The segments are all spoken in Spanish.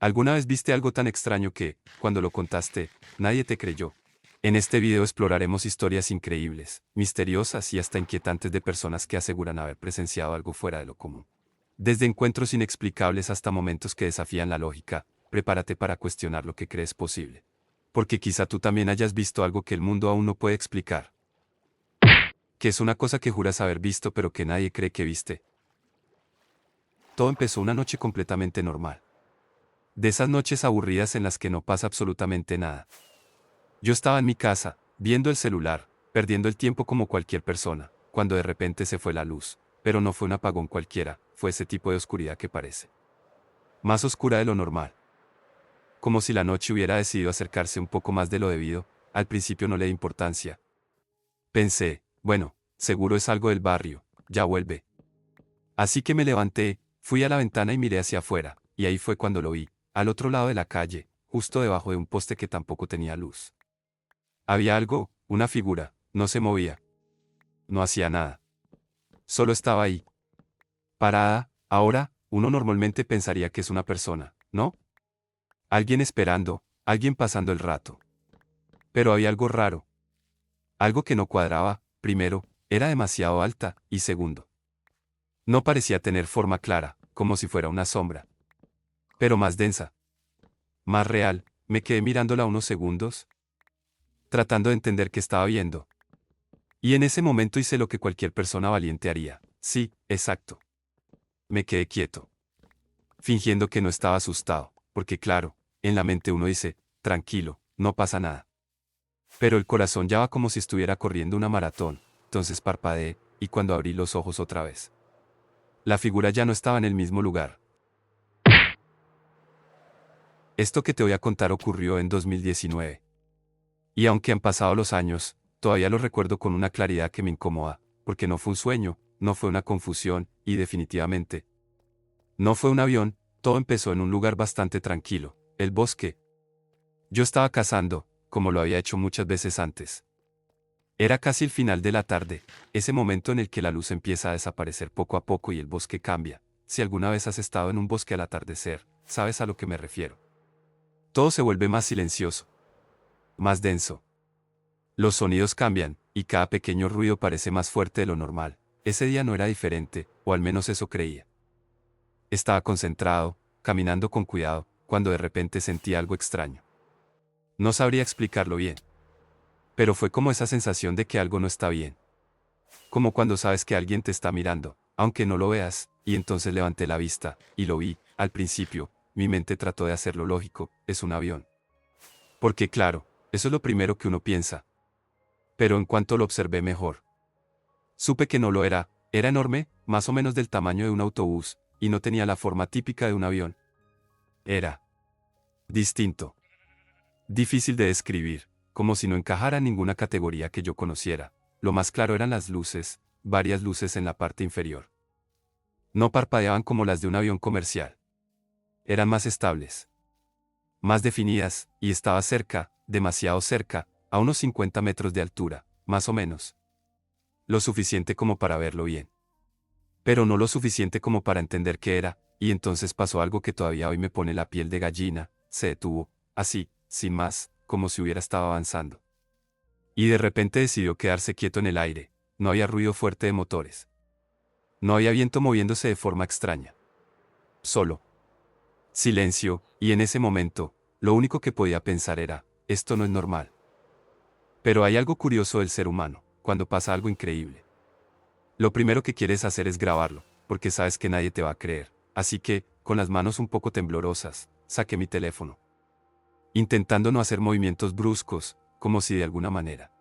¿Alguna vez viste algo tan extraño que, cuando lo contaste, nadie te creyó? En este video exploraremos historias increíbles, misteriosas y hasta inquietantes de personas que aseguran haber presenciado algo fuera de lo común. Desde encuentros inexplicables hasta momentos que desafían la lógica, prepárate para cuestionar lo que crees posible. Porque quizá tú también hayas visto algo que el mundo aún no puede explicar. Que es una cosa que juras haber visto pero que nadie cree que viste. Todo empezó una noche completamente normal. De esas noches aburridas en las que no pasa absolutamente nada. Yo estaba en mi casa, viendo el celular, perdiendo el tiempo como cualquier persona, cuando de repente se fue la luz. Pero no fue un apagón cualquiera, fue ese tipo de oscuridad que parece más oscura de lo normal. Como si la noche hubiera decidido acercarse un poco más de lo debido. Al principio no le di importancia. Pensé, bueno, seguro es algo del barrio, ya vuelve. Así que me levanté, fui a la ventana y miré hacia afuera, y ahí fue cuando lo vi, al otro lado de la calle, justo debajo de un poste que tampoco tenía luz. Había algo, una figura, no se movía. No hacía nada. Solo estaba ahí. Parada. Ahora, uno normalmente pensaría que es una persona, ¿no? Alguien esperando, alguien pasando el rato. Pero había algo raro. Algo que no cuadraba. Primero, era demasiado alta, y segundo, no parecía tener forma clara, como si fuera una sombra. Pero más densa. Más real. Me quedé mirándola unos segundos, tratando de entender qué estaba viendo. Y en ese momento hice lo que cualquier persona valiente haría. Sí, exacto. Me quedé quieto, fingiendo que no estaba asustado, porque claro, en la mente uno dice, tranquilo, no pasa nada. Pero el corazón ya va como si estuviera corriendo una maratón, entonces parpadeé, y cuando abrí los ojos otra vez, la figura ya no estaba en el mismo lugar. Esto que te voy a contar ocurrió en 2019. Y aunque han pasado los años, todavía lo recuerdo con una claridad que me incomoda, porque no fue un sueño, no fue una confusión, y definitivamente, no fue un avión. Todo empezó en un lugar bastante tranquilo, el bosque. Yo estaba cazando, como lo había hecho muchas veces antes. Era casi el final de la tarde, ese momento en el que la luz empieza a desaparecer poco a poco y el bosque cambia. Si alguna vez has estado en un bosque al atardecer, sabes a lo que me refiero. Todo se vuelve más silencioso, más denso. Los sonidos cambian, y cada pequeño ruido parece más fuerte de lo normal. Ese día no era diferente, o al menos eso creía. Estaba concentrado, caminando con cuidado, cuando de repente sentí algo extraño. No sabría explicarlo bien. Pero fue como esa sensación de que algo no está bien. Como cuando sabes que alguien te está mirando, aunque no lo veas, y entonces levanté la vista, y lo vi. Al principio, mi mente trató de hacerlo lógico, es un avión. Porque claro, eso es lo primero que uno piensa. Pero en cuanto lo observé mejor, supe que no lo era. Era enorme, más o menos del tamaño de un autobús, y no tenía la forma típica de un avión. Era distinto. Difícil de describir, como si no encajara en ninguna categoría que yo conociera. Lo más claro eran las luces, varias luces en la parte inferior. No parpadeaban como las de un avión comercial. Eran más estables, más definidas, y estaba cerca, demasiado cerca, a unos 50 metros de altura, más o menos. Lo suficiente como para verlo bien. Pero no lo suficiente como para entender qué era, y entonces pasó algo que todavía hoy me pone la piel de gallina. Se detuvo, así, sin más, como si hubiera estado avanzando. Y de repente decidió quedarse quieto en el aire. No había ruido fuerte de motores. No había viento moviéndose de forma extraña. Solo silencio, y en ese momento, lo único que podía pensar era, esto no es normal. Pero hay algo curioso del ser humano, cuando pasa algo increíble. Lo primero que quieres hacer es grabarlo, porque sabes que nadie te va a creer. Así que, con las manos un poco temblorosas, saqué mi teléfono, intentando no hacer movimientos bruscos, como si de alguna manera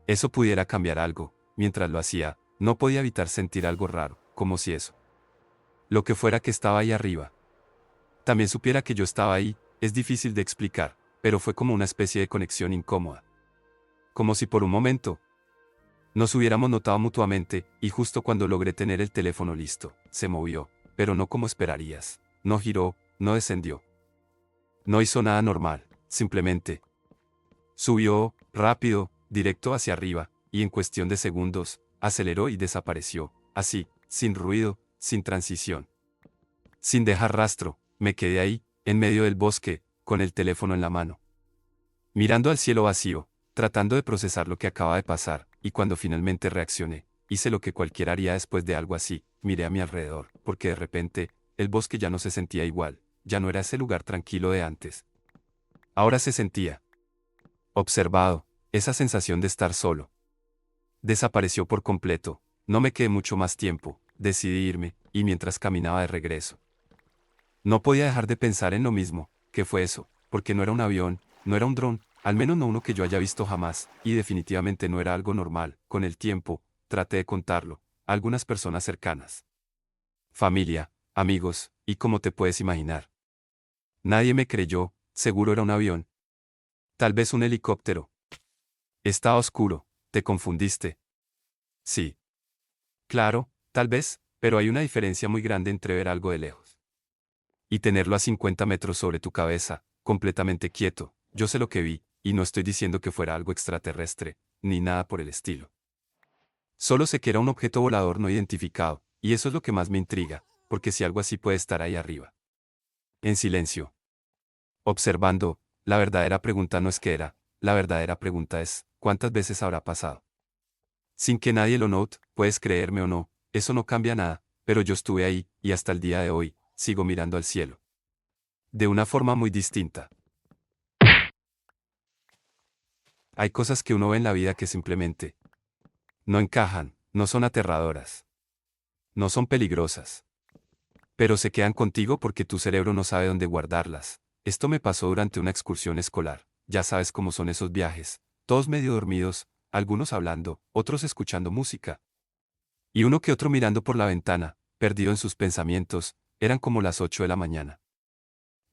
eso pudiera cambiar algo. Mientras lo hacía, no podía evitar sentir algo raro, como si eso, lo que fuera que estaba ahí arriba, también supiera que yo estaba ahí. Es difícil de explicar, pero fue como una especie de conexión incómoda. Como si por un momento nos hubiéramos notado mutuamente, y justo cuando logré tener el teléfono listo, se movió, pero no como esperarías. No giró, no descendió. No hizo nada normal, simplemente subió, rápido, directo hacia arriba, y en cuestión de segundos, aceleró y desapareció, así, sin ruido, sin transición. Sin dejar rastro. Me quedé ahí, en medio del bosque, con el teléfono en la mano. Mirando al cielo vacío, tratando de procesar lo que acaba de pasar, y cuando finalmente reaccioné, hice lo que cualquiera haría después de algo así, miré a mi alrededor, porque de repente, el bosque ya no se sentía igual, ya no era ese lugar tranquilo de antes. Ahora se sentía observado, esa sensación de estar solo. Desapareció por completo, no me quedé mucho más tiempo, decidí irme, y mientras caminaba de regreso. No podía dejar de pensar en lo mismo, ¿qué fue eso? Porque no era un avión, no era un dron, al menos no uno que yo haya visto jamás, y definitivamente no era algo normal. Con el tiempo, traté de contarlo, a algunas personas cercanas. Familia, amigos, y como te puedes imaginar. Nadie me creyó, seguro era un avión. Tal vez un helicóptero. Estaba oscuro, ¿te confundiste? Sí. Claro, tal vez, pero hay una diferencia muy grande entre ver algo de lejos y tenerlo a 50 metros sobre tu cabeza, completamente quieto. Yo sé lo que vi, y no estoy diciendo que fuera algo extraterrestre, ni nada por el estilo. Solo sé que era un objeto volador no identificado, y eso es lo que más me intriga, porque si algo así puede estar ahí arriba. En silencio. Observando, la verdadera pregunta no es qué era, la verdadera pregunta es, ¿cuántas veces habrá pasado? Sin que nadie lo note, puedes creerme o no, eso no cambia nada, pero yo estuve ahí, y hasta el día de hoy, sigo mirando al cielo. De una forma muy distinta. Hay cosas que uno ve en la vida que simplemente no encajan, no son aterradoras, no son peligrosas. Pero se quedan contigo porque tu cerebro no sabe dónde guardarlas. Esto me pasó durante una excursión escolar. Ya sabes cómo son esos viajes, todos medio dormidos, algunos hablando, otros escuchando música. Y uno que otro mirando por la ventana, perdido en sus pensamientos, eran como las 8 de la mañana.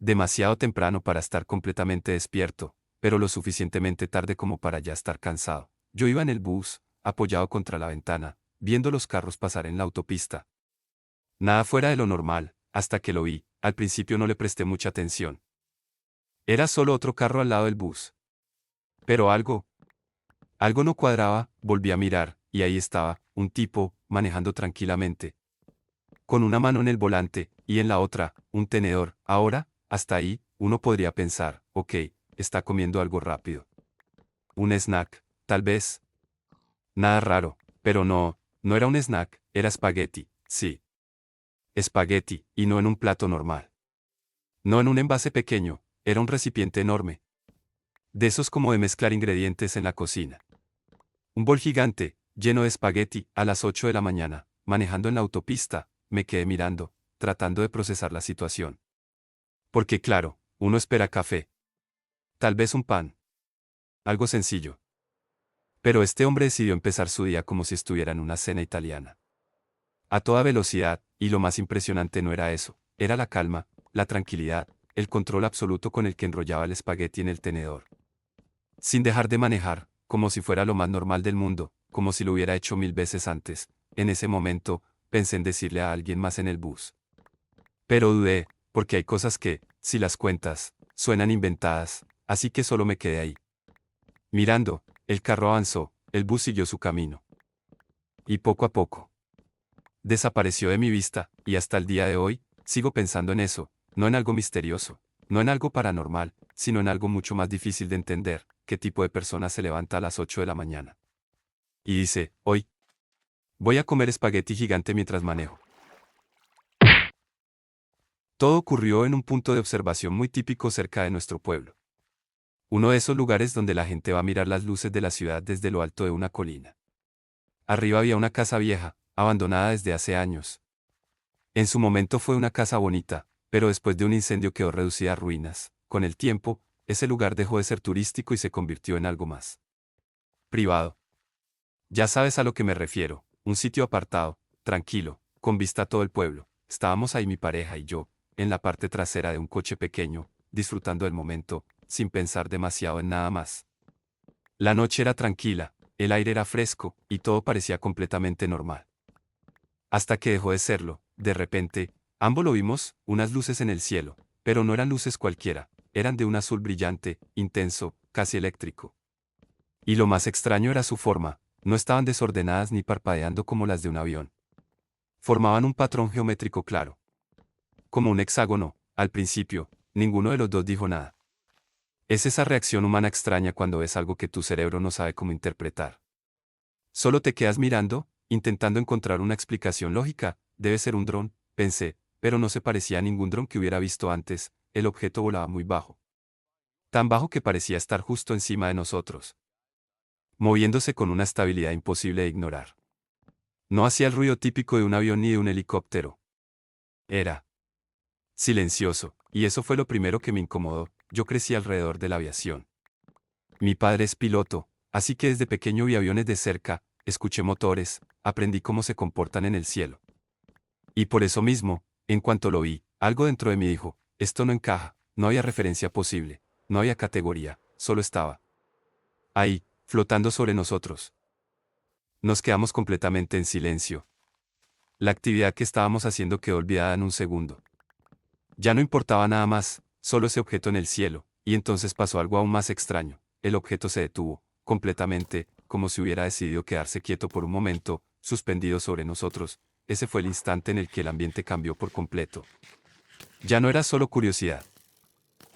Demasiado temprano para estar completamente despierto, pero lo suficientemente tarde como para ya estar cansado. Yo iba en el bus, apoyado contra la ventana, viendo los carros pasar en la autopista. Nada fuera de lo normal, hasta que lo vi, al principio no le presté mucha atención. Era solo otro carro al lado del bus. Pero algo no cuadraba, volví a mirar, y ahí estaba, un tipo, manejando tranquilamente, con una mano en el volante, y en la otra, un tenedor. Ahora, hasta ahí, uno podría pensar, ok, está comiendo algo rápido. Un snack, tal vez. Nada raro, pero no, no era un snack, era espagueti, sí. Espagueti, y no en un plato normal. No en un envase pequeño, era un recipiente enorme. De esos como de mezclar ingredientes en la cocina. Un bol gigante, lleno de espagueti, a las 8 de la mañana, manejando en la autopista, me quedé mirando, tratando de procesar la situación. Porque claro, uno espera café. Tal vez un pan. Algo sencillo. Pero este hombre decidió empezar su día como si estuviera en una cena italiana. A toda velocidad, y lo más impresionante no era eso, era la calma, la tranquilidad, el control absoluto con el que enrollaba el espagueti en el tenedor. Sin dejar de manejar, como si fuera lo más normal del mundo, como si lo hubiera hecho 1000 veces antes. En ese momento, pensé en decirle a alguien más en el bus. Pero dudé, porque hay cosas que, si las cuentas, suenan inventadas, así que solo me quedé ahí. Mirando, el carro avanzó, el bus siguió su camino. Y poco a poco, desapareció de mi vista, y hasta el día de hoy, sigo pensando en eso, no en algo misterioso, no en algo paranormal, sino en algo mucho más difícil de entender, qué tipo de persona se levanta a las 8 de la mañana. Y dice, hoy, voy a comer espagueti gigante mientras manejo. Todo ocurrió en un punto de observación muy típico cerca de nuestro pueblo. Uno de esos lugares donde la gente va a mirar las luces de la ciudad desde lo alto de una colina. Arriba había una casa vieja, abandonada desde hace años. En su momento fue una casa bonita, pero después de un incendio quedó reducida a ruinas. Con el tiempo, ese lugar dejó de ser turístico y se convirtió en algo más privado. Ya sabes a lo que me refiero, un sitio apartado, tranquilo, con vista a todo el pueblo. Estábamos ahí mi pareja y yo, en la parte trasera de un coche pequeño, disfrutando del momento, sin pensar demasiado en nada más. La noche era tranquila, el aire era fresco, y todo parecía completamente normal. Hasta que dejó de serlo, de repente, ambos lo vimos, unas luces en el cielo, pero no eran luces cualquiera, eran de un azul brillante, intenso, casi eléctrico. Y lo más extraño era su forma, no estaban desordenadas ni parpadeando como las de un avión. Formaban un patrón geométrico claro. Como un hexágono, al principio, Ninguno de los dos dijo nada. Es esa reacción humana extraña cuando ves algo que tu cerebro no sabe cómo interpretar. Solo te quedas mirando, intentando encontrar una explicación lógica. Debe ser un dron, pensé, pero no se parecía a ningún dron que hubiera visto antes. El objeto volaba muy bajo. Tan bajo que parecía estar justo encima de nosotros, moviéndose con una estabilidad imposible de ignorar. No hacía el ruido típico de un avión ni de un helicóptero. Era silencioso, y eso fue lo primero que me incomodó. Yo crecí alrededor de la aviación. Mi padre es piloto, así que desde pequeño vi aviones de cerca, escuché motores, aprendí cómo se comportan en el cielo. Y por eso mismo, en cuanto lo vi, algo dentro de mí dijo, esto no encaja, no había referencia posible, no había categoría, solo estaba ahí, flotando sobre nosotros. Nos quedamos completamente en silencio. La actividad que estábamos haciendo quedó olvidada en un segundo. Ya no importaba nada más, solo ese objeto en el cielo, y entonces pasó algo aún más extraño. El objeto se detuvo, completamente, como si hubiera decidido quedarse quieto por un momento, suspendido sobre nosotros. Ese fue el instante en el que el ambiente cambió por completo. Ya no era solo curiosidad.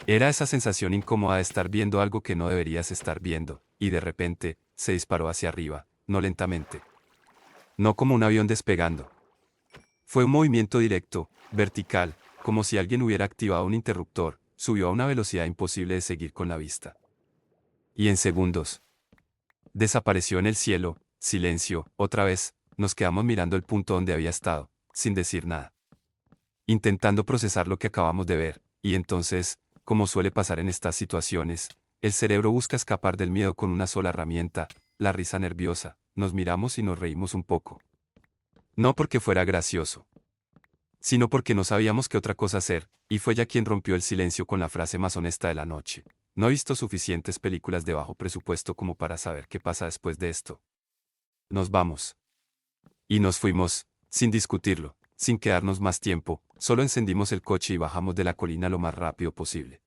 Era esa sensación incómoda de estar viendo algo que no deberías estar viendo, y de repente, se disparó hacia arriba, no lentamente. No como un avión despegando. Fue un movimiento directo, vertical, como si alguien hubiera activado un interruptor, subió a una velocidad imposible de seguir con la vista. Y en segundos, desapareció en el cielo, silencio, otra vez, nos quedamos mirando el punto donde había estado, sin decir nada. Intentando procesar lo que acabamos de ver, y entonces, como suele pasar en estas situaciones, el cerebro busca escapar del miedo con una sola herramienta, la risa nerviosa, nos miramos y nos reímos un poco. No porque fuera gracioso, sino porque no sabíamos qué otra cosa hacer, y fue ella quien rompió el silencio con la frase más honesta de la noche. No he visto suficientes películas de bajo presupuesto como para saber qué pasa después de esto. Nos vamos. Y nos fuimos, sin discutirlo, sin quedarnos más tiempo, solo encendimos el coche y bajamos de la colina lo más rápido posible.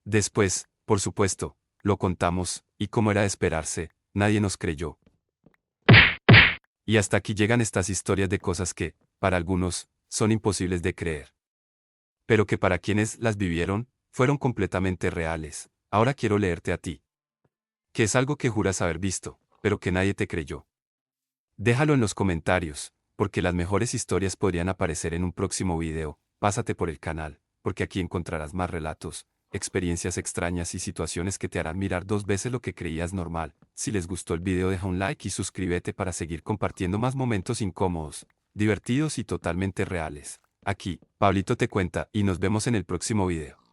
Después, por supuesto, lo contamos, y como era de esperarse, nadie nos creyó. Y hasta aquí llegan estas historias de cosas que, para algunos, son imposibles de creer. Pero que para quienes las vivieron, fueron completamente reales. Ahora quiero leerte a ti. Que es algo que juras haber visto, pero que nadie te creyó. Déjalo en los comentarios, porque las mejores historias podrían aparecer en un próximo video. Pásate por el canal, porque aquí encontrarás más relatos, experiencias extrañas y situaciones que te harán mirar dos veces lo que creías normal. Si les gustó el video, deja un like y suscríbete para seguir compartiendo más momentos incómodos, divertidos y totalmente reales. Aquí, Pablito te cuenta, y nos vemos en el próximo video.